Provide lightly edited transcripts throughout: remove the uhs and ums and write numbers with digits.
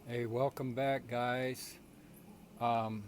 Hey, welcome back, guys. Um,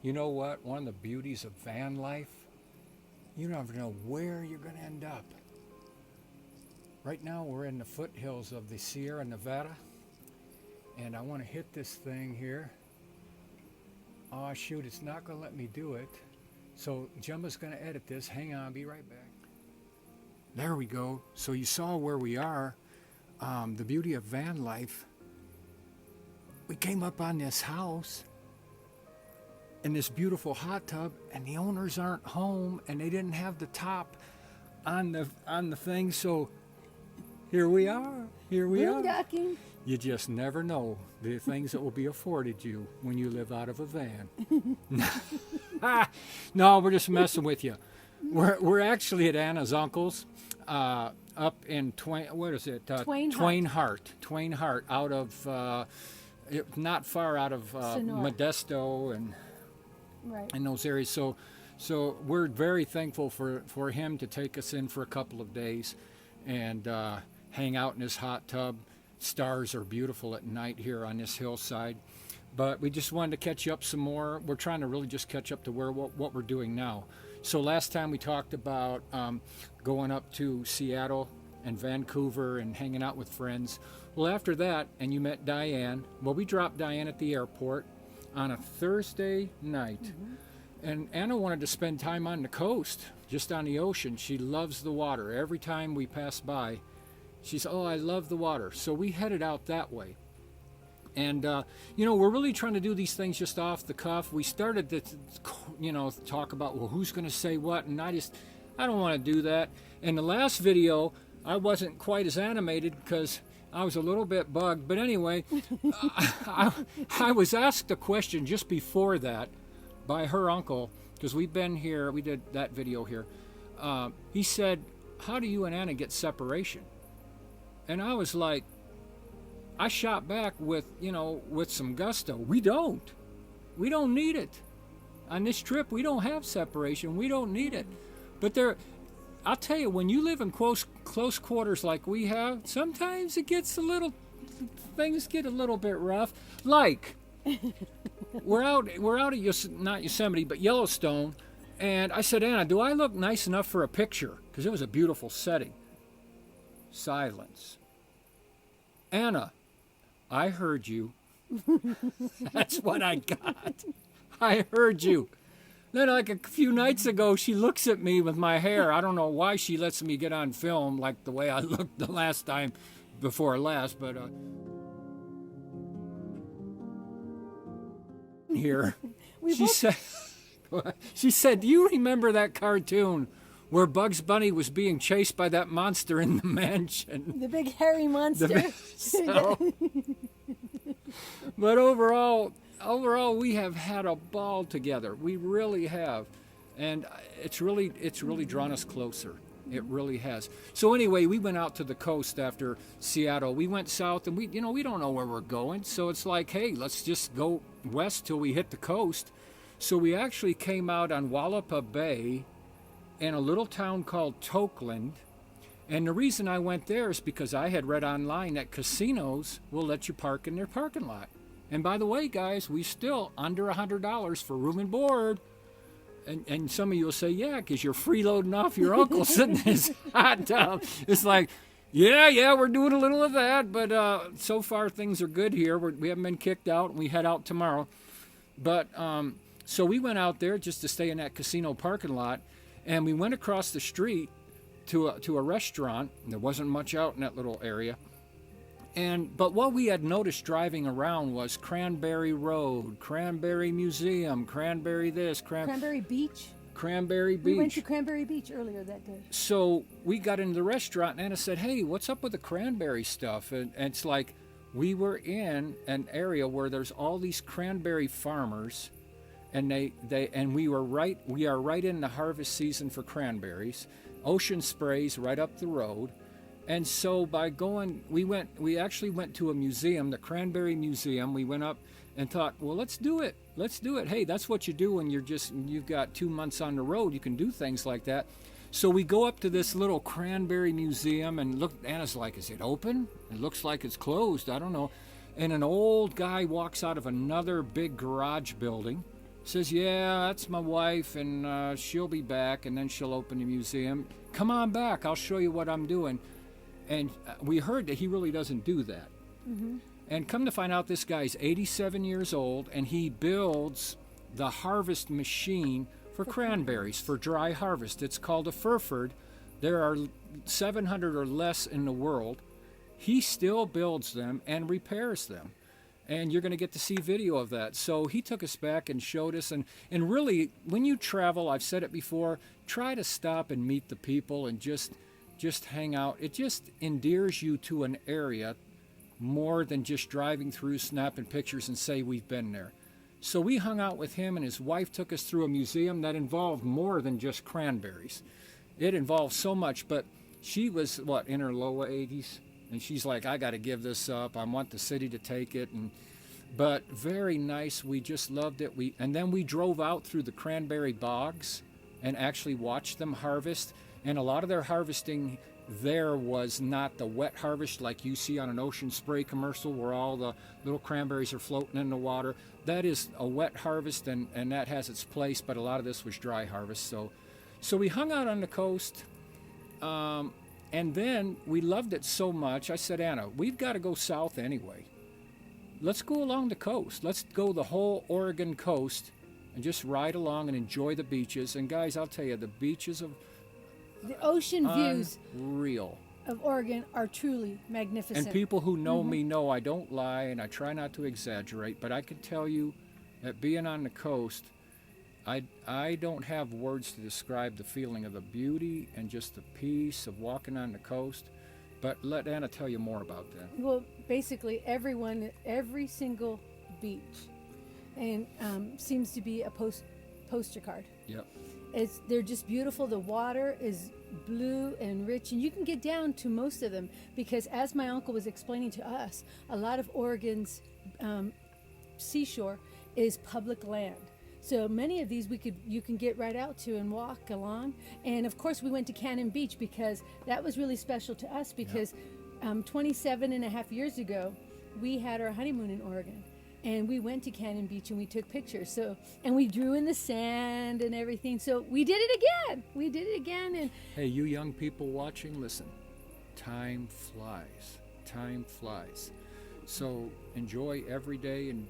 you know what? One of the beauties of van life, you never know where you're going to end up. Right now, we're in the foothills of the Sierra Nevada, and I want to hit this thing here. Oh, shoot, it's not going to let me do it. So, Gemma's going to edit this. Hang on, I'll be right back. There we go. So, you saw where we are. The beauty of van life. We came up on this house in this beautiful hot tub, and the owners aren't home, and they didn't have the top on the thing. So here we are. Here we are. Boondocking. You just never know the things that will be afforded you when you live out of a van. No, we're just messing with you. We're actually at Anna's uncle's up in Twain. What is it? Twain Harte. Twain Harte, out of not far out of Sonora. Modesto and Right. in those areas. So we're very thankful for him to take us in for a couple of days and hang out in his hot tub. Stars are beautiful at night here on this hillside. But we just wanted to catch you up some more. We're trying to really just catch up to what we're doing now. So last time we talked about going up to Seattle and Vancouver and hanging out with friends. Well, after that, and you met Diane. Well, we dropped Diane at the airport on a Thursday night. And Anna wanted to spend time on the coast, just on the ocean. She loves the water. Every time we pass by, she's, oh, I love the water. So we headed out that way. And, we're really trying to do these things just off the cuff. We started to, talk about, well, who's going to say what? And I don't want to do that. In the last video, I wasn't quite as animated because I was a little bit bugged. But anyway, I was asked a question just before that by her uncle, because we've been here, we did that video here. He said, how do you and Anna get separation? And I was like, I shot back with some gusto. We don't need it. On this trip, we don't have separation. We don't need it. But I'll tell you, when you live in close quarters like we have, sometimes things get a little bit rough. Like, we're out at not Yosemite, but Yellowstone, and I said, Anna, do I look nice enough for a picture? Because it was a beautiful setting. Silence. Anna, I heard you. That's what I got. I heard you. Then, like a few nights ago, she looks at me with my hair. I don't know why she lets me get on film like the way I looked the last time before last, but here she said, do you remember that cartoon where Bugs Bunny was being chased by that monster in the mansion? The big hairy monster. But overall, we have had a ball together. We really have, and it's really drawn us closer. It really has. So anyway, we went out to the coast after Seattle. We went south, and we don't know where we're going. So it's like, hey, let's just go west till we hit the coast. So we actually came out on Wallapa Bay in a little town called Tokeland. And the reason I went there is because I had read online that casinos will let you park in their parking lot. And by the way, guys, we still under $100 for room and board. And some of you will say, yeah, because you're freeloading off your uncle sitting in his hot tub. It's like, yeah, we're doing a little of that. But so far, things are good here. We haven't been kicked out, and we head out tomorrow. But so we went out there just to stay in that casino parking lot. And we went across the street to a restaurant. There wasn't much out in that little area. But what we had noticed driving around was Cranberry Road, Cranberry Museum, Cranberry this, Cranberry Beach. Cranberry Beach. We went to Cranberry Beach earlier that day. So we got into the restaurant, and Anna said, hey, what's up with the cranberry stuff? And it's like, we were in an area where there's all these cranberry farmers, and we are right in the harvest season for cranberries. Ocean Spray's right up the road. And so by going, we actually went to a museum, the Cranberry Museum. We went up and thought, well, let's do it. Hey, that's what you do when you've got 2 months on the road. You can do things like that. So we go up to this little Cranberry Museum and look. Anna's like, is it open? It looks like it's closed. I don't know. and an old guy walks out of another big garage building, says, "Yeah, that's my wife, and she'll be back, and then she'll open the museum. Come on back, I'll show you what I'm doing." And we heard that he really doesn't do that. And come to find out, this guy's 87 years old, and he builds the harvest machine for cranberries, for dry harvest. It's called a Furford. There are 700 or less in the world. He still builds them and repairs them. And you're going to get to see video of that. So he took us back and showed us. And really, when you travel, I've said it before, try to stop and meet the people and just hang out. It just endears you to an area more than just driving through, snapping pictures, and say we've been there. So we hung out with him, and his wife took us through a museum that involved more than just cranberries. It involved so much, but she was, in her low 80s? And she's like, I got to give this up. I want the city to take it. But very nice. We just loved it. And then we drove out through the cranberry bogs and actually watched them harvest. And a lot of their harvesting there was not the wet harvest like you see on an Ocean Spray commercial where all the little cranberries are floating in the water. That is a wet harvest, and that has its place, but a lot of this was dry harvest. So we hung out on the coast, and then we loved it so much, I said, Anna, we've got to go south anyway. Let's go along the coast. Let's go the whole Oregon coast and just ride along and enjoy the beaches. And guys, I'll tell you, the beaches of The ocean views unreal. of Oregon are truly magnificent. And people who know me know I don't lie, and I try not to exaggerate, but I can tell you that being on the coast, I don't have words to describe the feeling of the beauty and just the peace of walking on the coast. But let Anna tell you more about that. Well, basically every single beach, and seems to be a poster card. Yep. They're just beautiful. The water is blue and rich, and you can get down to most of them because, as my uncle was explaining to us, a lot of Oregon's seashore is public land. So many of these you can get right out to and walk along. And of course, we went to Cannon Beach because that was really special to us because 27 and a half years ago, we had our honeymoon in Oregon. And we went to Cannon Beach and we took pictures. So, and we drew in the sand and everything. So we did it again. We did it again. And Hey, you young people watching, listen. Time flies. Time flies. So enjoy every day, and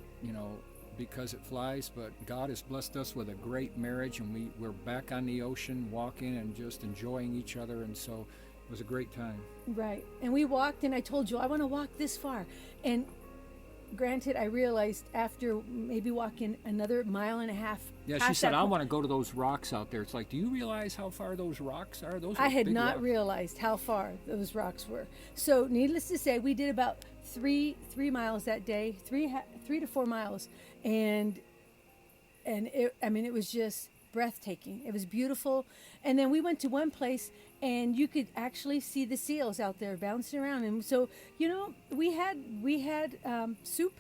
because it flies. But God has blessed us with a great marriage, and we're back on the ocean, walking and just enjoying each other. And so it was a great time. right. And we walked, and I told Joe, I want to walk this far. And granted, I realized after maybe walking another mile and a half. Yeah, she past said, that I point- want to go to those rocks out there. It's like, do you realize how far those rocks are? Those are I had big not rocks. realized how far those rocks were. So, needless to say, we did about three miles that day, 3 to 4 miles, and it was just breathtaking. It was beautiful. And then we went to one place, and you could actually see the seals out there bouncing around. And so, we had soup,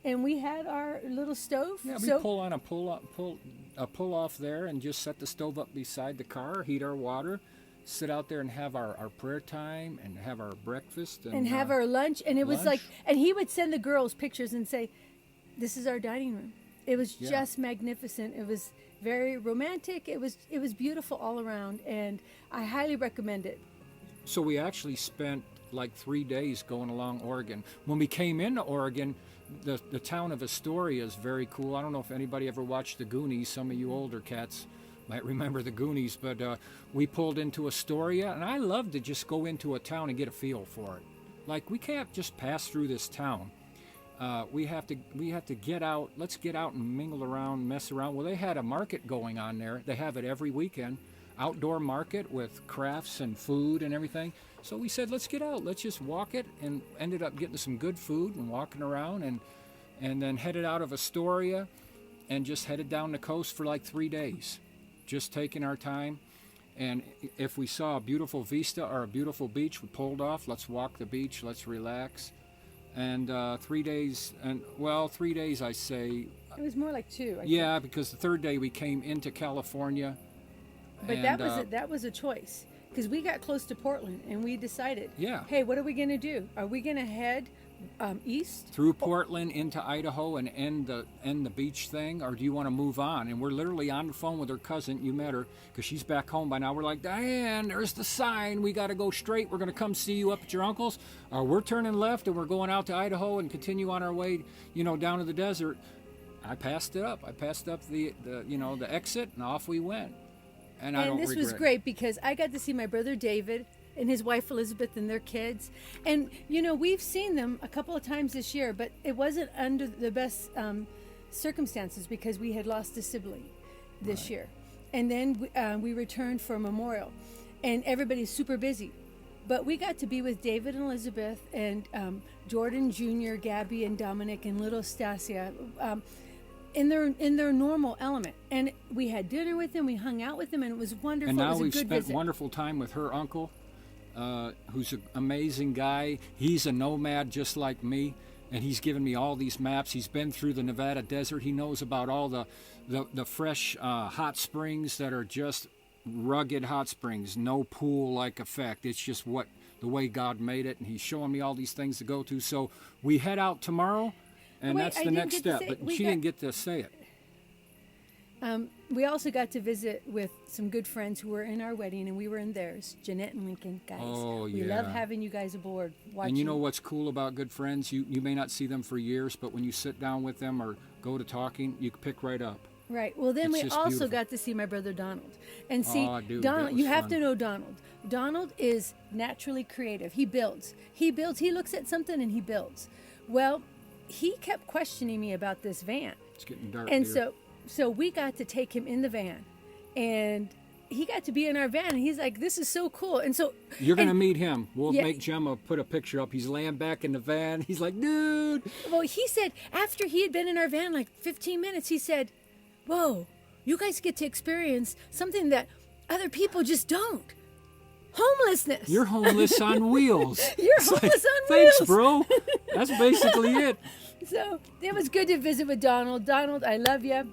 and we had our little stove. Yeah, we so, pull on a pull off there and just set the stove up beside the car, heat our water, sit out there and have our prayer time and have our breakfast. and have our lunch. And it was lunch. like, and he would send the girls pictures and say, this is our dining room. It was Yeah. just magnificent. It was very romantic. It was beautiful all around, and I highly recommend it. So we actually spent like 3 days going along Oregon. When we came into Oregon, the town of Astoria is very cool. I don't know if anybody ever watched the Goonies. Some of you older cats might remember the Goonies, but we pulled into Astoria, and I love to just go into a town and get a feel for it. Like, we can't just pass through this town. We have to get out. Let's get out and mingle around, mess around. Well, they had a market going on there. They have it every weekend, outdoor market with crafts and food and everything. So we said, let's get out. Let's just walk it, and ended up getting some good food and walking around, and then headed out of Astoria and just headed down the coast for like 3 days, just taking our time. And if we saw a beautiful vista or a beautiful beach, we pulled off. Let's walk the beach. Let's relax. And 3 days, I say. It was more like 2. I Yeah, because the third day we came into California. But and, that was a choice because we got close to Portland and we decided, Yeah. hey, what are we going to do? Are we going to head east. through Portland into Idaho and end the beach thing, or do you want to move on? And we're literally on the phone with her cousin. You met her because she's back home by now. We're like, Diane, there's the sign. We got to go straight. We're going to come see you up at your uncle's. Or we're turning left and we're going out to Idaho and continue on our way, down to the desert. I passed it up. I passed up the exit, and off we went. And I don't this regret was it. great because I got to see my brother David and his wife Elizabeth and their kids. And we've seen them a couple of times this year, but it wasn't under the best circumstances because we had lost a sibling this year. And then we returned for a memorial, and everybody's super busy. But we got to be with David and Elizabeth and Jordan Jr., Gabby and Dominic and little Stasia in their normal element. And we had dinner with them, we hung out with them, and it was wonderful. And it now was a we've good spent visit. wonderful time with her uncle, who's an amazing guy. He's a nomad just like me, and he's given me all these maps. He's been through the Nevada desert. He knows about all the fresh hot springs that are just rugged hot springs, no pool-like effect. It's just the way God made it, and he's showing me all these things to go to. So we head out tomorrow, and Wait, that's I the didn't next get to step. say- But we she got- didn't get to say it. We also got to visit with some good friends who were in our wedding, and we were in theirs. Jeanette and Lincoln, guys. Oh, We love yeah. having you guys aboard. Watching. And you know what's cool about good friends? You may not see them for years, but when you sit down with them or go to talking, you can pick right up. Right. Well, then It's we just also beautiful. got to see my brother Donald. And see, Oh, dude, Donald, that was you have fun. to know Donald. Donald is naturally creative. He builds. He looks at something and he builds. Well, he kept questioning me about this van. It's getting dark. And dear. so we got to take him in the van. And he got to be in our van, and he's like, "This is so cool." And so You're going to and- meet him. We'll Yeah. make Gemma put a picture up. He's laying back in the van. He's like, dude. Well, he said after he had been in our van like 15 minutes, he said, "Whoa, you guys get to experience something that other people just don't. Homelessness." You're homeless on wheels. You're It's like, homeless on Thanks, wheels." bro. That's basically it. So it was good to visit with Donald. Donald, I love you.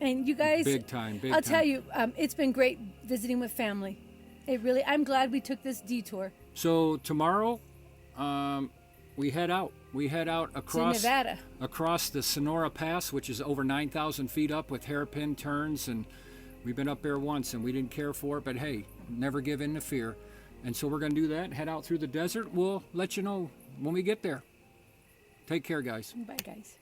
And you guys, Big time, big I'll time. tell you, it's been great visiting with family. I'm glad we took this detour So tomorrow, we head out. We head out to across Nevada. across the Sonora Pass, which is over 9,000 feet up with hairpin turns. And we've been up there once, and we didn't care for it. But hey, never give in to fear. And so we're going to do that. Head out through the desert. We'll let you know when we get there. Take care, guys. Bye, guys.